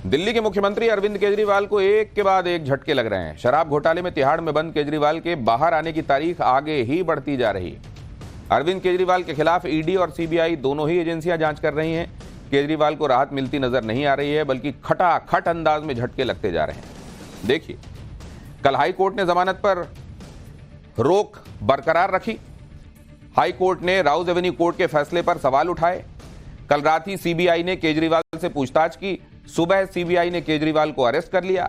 दिल्ली के मुख्यमंत्री अरविंद केजरीवाल को एक के बाद एक झटके लग रहे हैं। शराब घोटाले में तिहाड़ में बंद केजरीवाल के बाहर आने की तारीख आगे ही बढ़ती जा रही है। अरविंद केजरीवाल के खिलाफ ईडी और सीबीआई दोनों ही एजेंसियां जांच कर रही हैं। केजरीवाल को राहत मिलती नजर नहीं आ रही है, बल्कि खटाखट अंदाज में झटके लगते जा रहे हैं। देखिए, कल हाई कोर्ट ने जमानत पर रोक बरकरार रखी। हाई कोर्ट ने राउज एवेन्यू कोर्ट के फैसले पर सवाल उठाए। कल रात ही सीबीआई ने केजरीवाल से पूछताछ की। सुबह सीबीआई ने केजरीवाल को अरेस्ट कर लिया।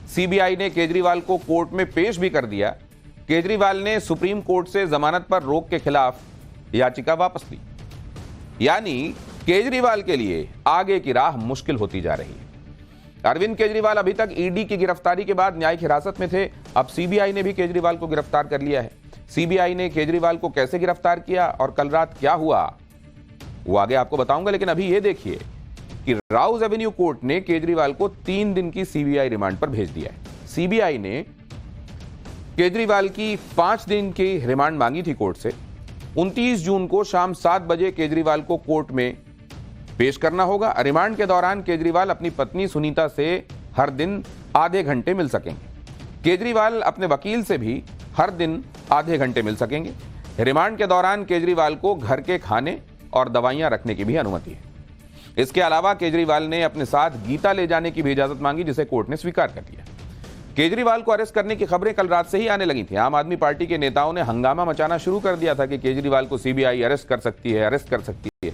सीबीआई ने केजरीवाल को कोर्ट में पेश भी कर दिया। केजरीवाल ने सुप्रीम कोर्ट से जमानत पर रोक के खिलाफ याचिका वापस ली। यानी केजरीवाल के लिए आगे की राह मुश्किल होती जा रही है। अरविंद केजरीवाल अभी तक ईडी की गिरफ्तारी के बाद न्यायिक हिरासत में थे। अब सीबीआई ने भी केजरीवाल को गिरफ्तार कर लिया है। सीबीआई ने केजरीवाल को कैसे गिरफ्तार किया और कल रात क्या हुआ, वो आगे आपको बताऊंगा। लेकिन अभी ये देखिए कि राउज एवेन्यू कोर्ट ने केजरीवाल को 3 दिन की सीबीआई रिमांड पर भेज दिया है। सीबीआई ने केजरीवाल की 5 दिन की रिमांड मांगी थी कोर्ट से। 29 जून को शाम 7 बजे केजरीवाल को कोर्ट में पेश करना होगा। रिमांड के दौरान केजरीवाल अपनी पत्नी सुनीता से हर दिन आधे घंटे मिल सकेंगे। केजरीवाल अपने वकील से भी हर दिन आधे घंटे मिल सकेंगे। रिमांड के दौरान केजरीवाल को घर के खाने और दवाइयां रखने की भी अनुमति है। इसके अलावा केजरीवाल ने अपने साथ गीता ले जाने की भी इजाजत मांगी, जिसे कोर्ट ने स्वीकार कर लिया। केजरीवाल को अरेस्ट करने की खबरें कल रात से ही आने लगी थी। आम आदमी पार्टी के नेताओं ने हंगामा मचाना शुरू कर दिया था कि केजरीवाल को सीबीआई अरेस्ट कर सकती है।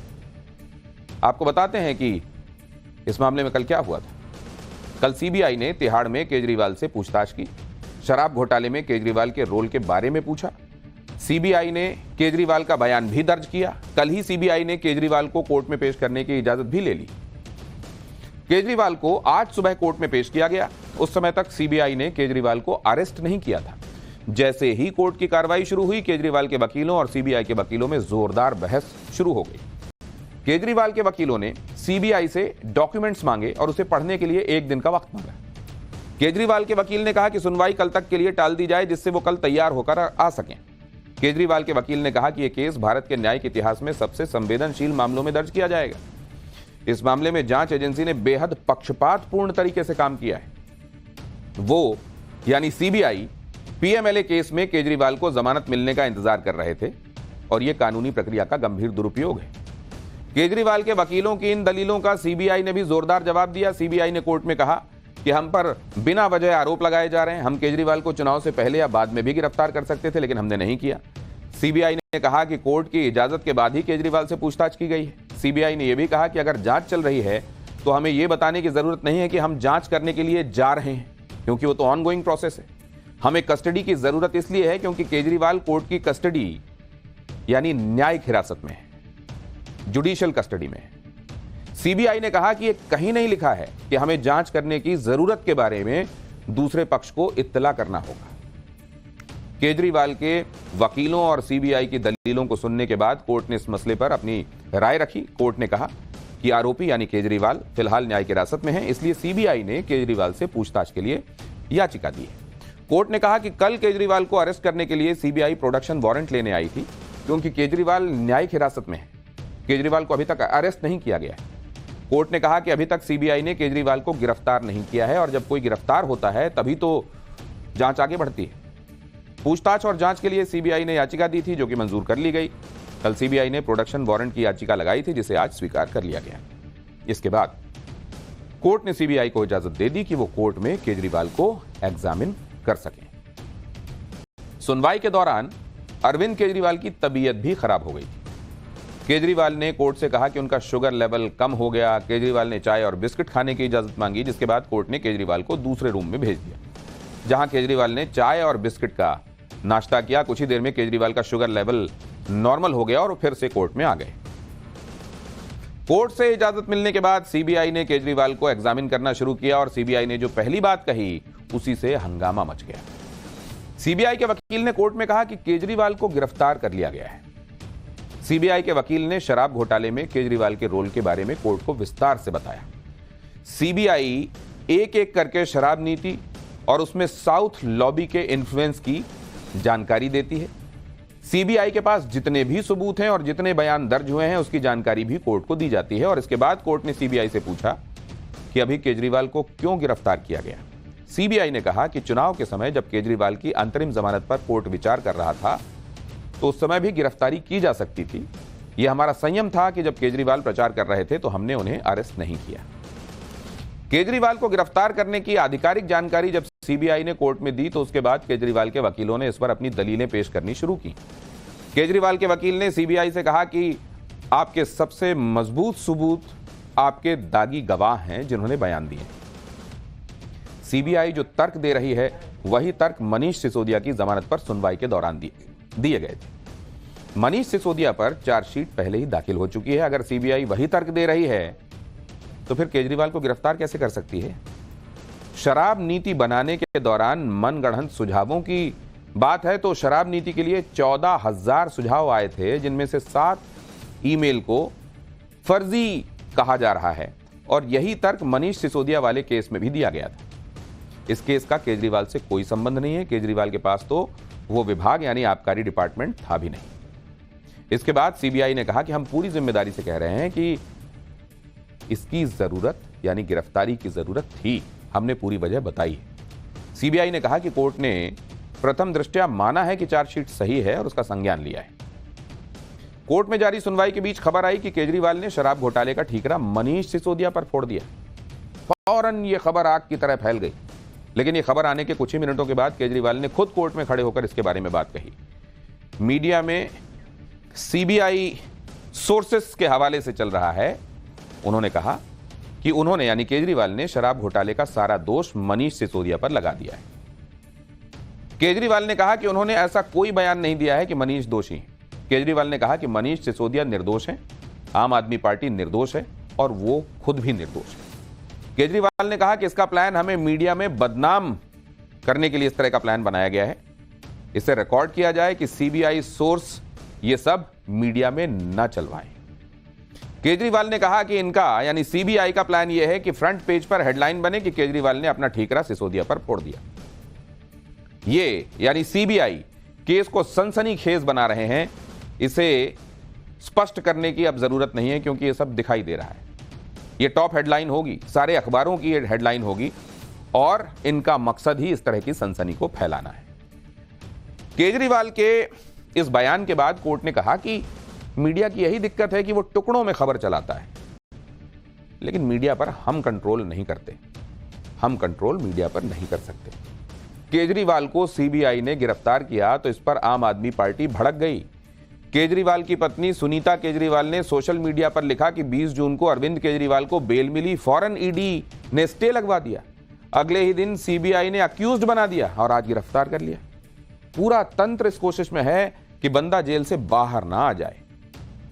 आपको बताते हैं कि इस मामले में कल क्या हुआ था। कल सीबीआई ने तिहाड़ में केजरीवाल से पूछताछ की। शराब घोटाले में केजरीवाल के रोल के बारे में पूछा। सीबीआई ने केजरीवाल का बयान भी दर्ज किया। कल ही सीबीआई ने केजरीवाल को कोर्ट में पेश करने की इजाजत भी ले ली। केजरीवाल को आज सुबह कोर्ट में पेश किया गया। उस समय तक सीबीआई ने केजरीवाल को अरेस्ट नहीं किया था। जैसे ही कोर्ट की कार्रवाई शुरू हुई, केजरीवाल के वकीलों और सीबीआई के वकीलों में जोरदार बहस शुरू हो गई। केजरीवाल के वकीलों ने सीबीआई से डॉक्यूमेंट्स मांगे और उसे पढ़ने के लिए 1 दिन का वक्त मांगा। केजरीवाल के वकील ने कहा कि सुनवाई कल तक के लिए टाल दी जाए, जिससे वो कल तैयार होकर आ सकें। केजरीवाल के वकील ने कहा कि यह केस भारत के न्यायिक इतिहास में सबसे संवेदनशील मामलों में दर्ज किया जाएगा। इस मामले में जांच एजेंसी ने बेहद पक्षपातपूर्ण तरीके से काम किया है। वो यानी सीबीआई पीएमएलए केस में केजरीवाल को जमानत मिलने का इंतजार कर रहे थे और यह कानूनी प्रक्रिया का गंभीर दुरुपयोग है। केजरीवाल के वकीलों की इन दलीलों का सीबीआई ने भी जोरदार जवाब दिया। सीबीआई ने कोर्ट में कहा कि हम पर बिना वजह आरोप लगाए जा रहे हैं। हम केजरीवाल को चुनाव से पहले या बाद में भी गिरफ्तार कर सकते थे, लेकिन हमने नहीं किया। सीबीआई ने कहा कि कोर्ट की इजाजत के बाद ही केजरीवाल से पूछताछ की गई है। सीबीआई ने यह भी कहा कि अगर जांच चल रही है तो हमें यह बताने की जरूरत नहीं है कि हम जांच करने के लिए जा रहे हैं, क्योंकि वो तो ऑनगोइंग प्रोसेस है। हमें कस्टडी की जरूरत इसलिए है क्योंकि केजरीवाल कोर्ट की कस्टडी यानी न्यायिक हिरासत में है, जुडिशियल कस्टडी में है। सीबीआई ने कहा कि यह कहीं नहीं लिखा है कि हमें जांच करने की जरूरत के बारे में दूसरे पक्ष को इत्तला करना होगा। केजरीवाल के वकीलों और सीबीआई की दलीलों को सुनने के बाद कोर्ट ने इस मसले पर अपनी राय रखी। कोर्ट ने कहा कि आरोपी यानी केजरीवाल फिलहाल न्यायिक हिरासत में है, इसलिए सीबीआई ने केजरीवाल से पूछताछ के लिए याचिका दी है। कोर्ट ने कहा कि कल केजरीवाल को अरेस्ट करने के लिए सीबीआई प्रोडक्शन वारंट लेने आई थी, क्योंकि केजरीवाल न्यायिक हिरासत में है। केजरीवाल को अभी तक अरेस्ट नहीं किया गया है। कोर्ट ने कहा कि अभी तक सीबीआई ने केजरीवाल को गिरफ्तार नहीं किया है और जब कोई गिरफ्तार होता है तभी तो जांच आगे बढ़ती है। पूछताछ और जांच के लिए सीबीआई ने याचिका दी थी, जो कि मंजूर कर ली गई। कल सीबीआई ने प्रोडक्शन वारंट की याचिका लगाई थी, जिसे आज स्वीकार कर लिया गया। इसके बाद कोर्ट ने सीबीआई को इजाजत दे दी कि वो कोर्ट में केजरीवाल को एग्जामिन कर सकें। सुनवाई के दौरान अरविंद केजरीवाल की तबीयत भी खराब हो गई। केजरीवाल ने कोर्ट से कहा कि उनका शुगर लेवल कम हो गया। केजरीवाल ने चाय और बिस्किट खाने की इजाजत मांगी, जिसके बाद कोर्ट ने केजरीवाल को दूसरे रूम में भेज दिया, जहां केजरीवाल ने चाय और बिस्किट का नाश्ता किया। कुछ ही देर में केजरीवाल का शुगर लेवल नॉर्मल हो गया और फिर से कोर्ट में आ गए। कोर्ट से इजाजत मिलने के बाद सीबीआई ने केजरीवाल को एग्जामिन करना शुरू किया और सीबीआई ने जो पहली बात कही उसी से हंगामा मच गया। सीबीआई के वकील ने कोर्ट में कहा कि केजरीवाल को गिरफ्तार कर लिया गया है। सीबीआई के वकील ने शराब घोटाले में केजरीवाल के रोल के बारे में कोर्ट को विस्तार से बताया। सीबीआई एक एक करके शराब नीति और उसमें साउथ लॉबी के इन्फ्लुएंस की जानकारी देती है। सीबीआई के पास जितने भी सबूत हैं और जितने बयान दर्ज हुए हैं उसकी जानकारी भी कोर्ट को दी जाती है। और इसके बाद कोर्ट ने सीबीआई से पूछा कि अभी केजरीवाल को क्यों गिरफ्तार किया गया। सीबीआई ने कहा कि चुनाव के समय जब केजरीवाल की अंतरिम जमानत पर कोर्ट विचार कर रहा था तो उस समय भी गिरफ्तारी की जा सकती थी। यह हमारा संयम था कि जब केजरीवाल प्रचार कर रहे थे तो हमने उन्हें अरेस्ट नहीं किया। केजरीवाल को गिरफ्तार करने की आधिकारिक जानकारी जब सीबीआई ने कोर्ट में दी तो उसके बाद केजरीवाल के वकीलों ने इस पर अपनी दलीलें पेश करनी शुरू की। केजरीवाल के वकील ने सीबीआई से कहा कि आपके सबसे मजबूत सबूत आपके दागी गवाह हैं जिन्होंने बयान दिए। सीबीआई जो तर्क दे रही है वही तर्क मनीष सिसोदिया की जमानत पर सुनवाई के दौरान दिए गए थे। मनीष सिसोदिया पर चार्जशीट पहले ही दाखिल हो चुकी है। अगर सीबीआई वही तर्क दे रही है तो फिर केजरीवाल को गिरफ्तार कैसे कर सकती है। शराब नीति बनाने के दौरान मनगढ़ंत सुझावों की बात है तो शराब नीति के लिए 14,000 सुझाव आए थे, जिनमें से 7 ईमेल को फर्जी कहा जा रहा है और यही तर्क मनीष सिसोदिया वाले केस में भी दिया गया था। इस केस का केजरीवाल से कोई संबंध नहीं है। केजरीवाल के पास तो वो विभाग यानी आबकारी डिपार्टमेंट था भी नहीं। इसके बाद सीबीआई ने कहा कि हम पूरी जिम्मेदारी से कह रहे हैं कि इसकी जरूरत यानी गिरफ्तारी की जरूरत थी, हमने पूरी वजह बताई है। सीबीआई ने कहा कि कोर्ट ने प्रथम दृष्टया माना है कि चार्जशीट सही है और उसका संज्ञान लिया है। कोर्ट में जारी सुनवाई के बीच खबर आई कि केजरीवाल ने शराब घोटाले का ठीकरा मनीष सिसोदिया पर फोड़ दिया। फौरन यह खबर आग की तरह फैल गई, लेकिन यह खबर आने के कुछ ही मिनटों के बाद केजरीवाल ने खुद कोर्ट में खड़े होकर इसके बारे में बात कही। मीडिया में सीबीआई सोर्सेस के हवाले से चल रहा है। उन्होंने कहा कि उन्होंने यानी केजरीवाल ने शराब घोटाले का सारा दोष मनीष सिसोदिया पर लगा दिया है। केजरीवाल ने कहा कि उन्होंने ऐसा कोई बयान नहीं दिया है कि मनीष दोषी हैं। केजरीवाल ने कहा कि मनीष सिसोदिया निर्दोष हैं, आम आदमी पार्टी निर्दोष है और वो खुद भी निर्दोष है। केजरीवाल ने कहा कि इसका प्लान हमें मीडिया में बदनाम करने के लिए इस तरह का प्लान बनाया गया है। इसे रिकॉर्ड किया जाए कि सीबीआई सोर्स ये सब मीडिया में न चलवाएं। केजरीवाल ने कहा कि इनका यानी सीबीआई का प्लान यह है कि फ्रंट पेज पर हेडलाइन बने कि केजरीवाल ने अपना ठीकरा सिसोदिया पर फोड़ दिया। ये यानी सीबीआई केस को सनसनीखेज बना रहे हैं। इसे स्पष्ट करने की अब जरूरत नहीं है क्योंकि यह सब दिखाई दे रहा है। यह टॉप हेडलाइन होगी, सारे अखबारों की यह हेडलाइन होगी और इनका मकसद ही इस तरह की सनसनी को फैलाना है। केजरीवाल के इस बयान के बाद कोर्ट ने कहा कि मीडिया की यही दिक्कत है कि वो टुकड़ों में खबर चलाता है, लेकिन मीडिया पर हम कंट्रोल नहीं करते। हम कंट्रोल मीडिया पर नहीं कर सकते। केजरीवाल को सीबीआई ने गिरफ्तार किया तो इस पर आम आदमी पार्टी भड़क गई। केजरीवाल की पत्नी सुनीता केजरीवाल ने सोशल मीडिया पर लिखा कि 20 जून को अरविंद केजरीवाल को बेल मिली, फौरन ईडी ने स्टे लगवा दिया। अगले ही दिन सीबीआई ने अक्यूज्ड बना दिया और आज गिरफ्तार कर लिया। पूरा तंत्र इस कोशिश में है कि बंदा जेल से बाहर ना आ जाए।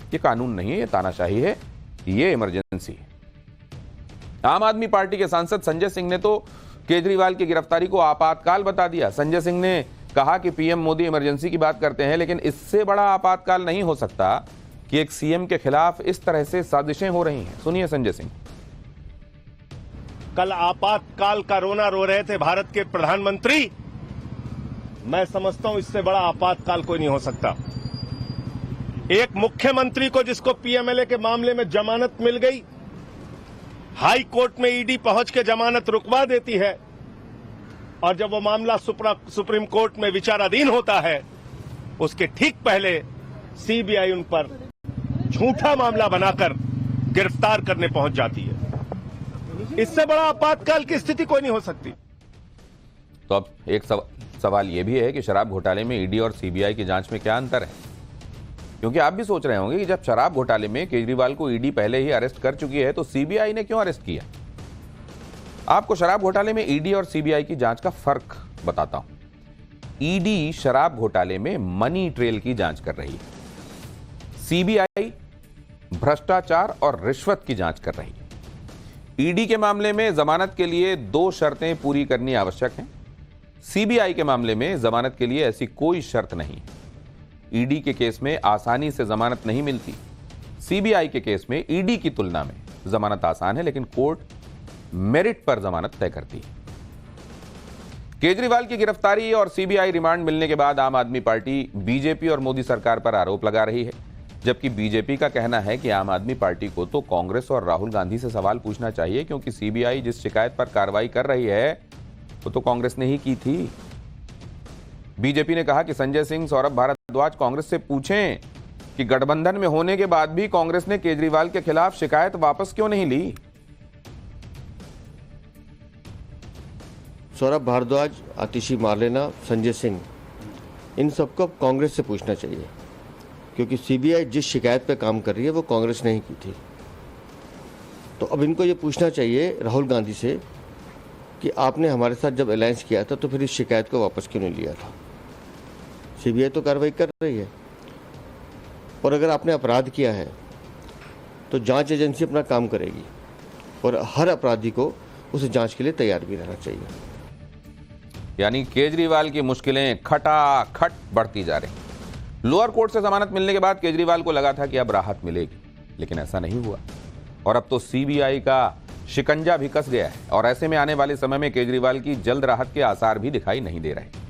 ये कानून नहीं है, ये तानाशाही है, ये इमरजेंसी है। आम आदमी पार्टी के सांसद संजय सिंह ने तो केजरीवाल की गिरफ्तारी को आपातकाल बता दिया। संजय सिंह ने कहा कि पीएम मोदी इमरजेंसी की बात करते हैं, लेकिन इससे बड़ा आपातकाल नहीं हो सकता कि एक सीएम के खिलाफ इस तरह से साजिशें हो रही हैं। सुनिए संजय सिंह। कल आपातकाल का रोना रो रहे थे भारत के प्रधानमंत्री। मैं समझता हूं इससे बड़ा आपातकाल कोई नहीं हो सकता। एक मुख्यमंत्री को जिसको पीएमएलए के मामले में जमानत मिल गई, हाई कोर्ट में ईडी पहुंच के जमानत रुकवा देती है और जब वो मामला सुप्रीम कोर्ट में विचाराधीन होता है, उसके ठीक पहले सीबीआई उन पर झूठा मामला बनाकर गिरफ्तार करने पहुंच जाती है। इससे बड़ा आपातकाल की स्थिति कोई नहीं हो सकती। तो अब एक सवाल यह भी है कि शराब घोटाले में ईडी और सीबीआई की जांच में क्या अंतर है, क्योंकि आप भी सोच रहे होंगे कि जब शराब घोटाले में केजरीवाल को ईडी पहले ही अरेस्ट कर चुकी है तो सीबीआई ने क्यों अरेस्ट किया। आपको शराब घोटाले में ईडी और सीबीआई की जांच का फर्क बताता हूं। ईडी शराब घोटाले में मनी ट्रेल की जांच कर रही है, सीबीआई भ्रष्टाचार और रिश्वत की जांच कर रही है। ईडी के मामले में जमानत के लिए 2 शर्तें पूरी करनी आवश्यक हैं। सीबीआई के मामले में जमानत के लिए ऐसी कोई शर्त नहीं। ईडी के केस में आसानी से जमानत नहीं मिलती। सीबीआई के केस में ईडी की तुलना में जमानत आसान है, लेकिन कोर्ट मेरिट पर जमानत तय करती है। केजरीवाल की गिरफ्तारी और सीबीआई रिमांड मिलने के बाद आम आदमी पार्टी बीजेपी और मोदी सरकार पर आरोप लगा रही है। जबकि बीजेपी का कहना है कि आम आदमी पार्टी को तो कांग्रेस और राहुल गांधी से सवाल पूछना चाहिए, क्योंकि सीबीआई जिस शिकायत पर कार्रवाई कर रही है वो तो कांग्रेस ने ही की थी। बीजेपी ने कहा कि संजय सिंह, सौरभ भारद्वाज कांग्रेस से पूछें कि गठबंधन में होने के बाद भी कांग्रेस ने केजरीवाल के खिलाफ शिकायत वापस क्यों नहीं ली। सौरभ भारद्वाज, आतिशी मार्लेना, संजय सिंह, इन सबको कांग्रेस से पूछना चाहिए, क्योंकि सीबीआई जिस शिकायत पे काम कर रही है वो कांग्रेस ने ही की थी। तो अब इनको ये पूछना चाहिए राहुल गांधी से कि आपने हमारे साथ जब अलायंस किया था तो फिर इस शिकायत को वापस क्यों नहीं लिया था। सीबीआई तो कार्रवाई कर रही है, और अगर आपने अपराध किया है तो जांच एजेंसी अपना काम करेगी, और हर अपराधी को उस जांच के लिए तैयार भी रहना चाहिए। यानी केजरीवाल की मुश्किलें खटाखट बढ़ती जा रही। लोअर कोर्ट से जमानत मिलने के बाद केजरीवाल को लगा था कि अब राहत मिलेगी, लेकिन ऐसा नहीं हुआ और अब तो सीबीआई का शिकंजा भी कस गया है और ऐसे में आने वाले समय में केजरीवाल की जल्द राहत के आसार भी दिखाई नहीं दे रहे।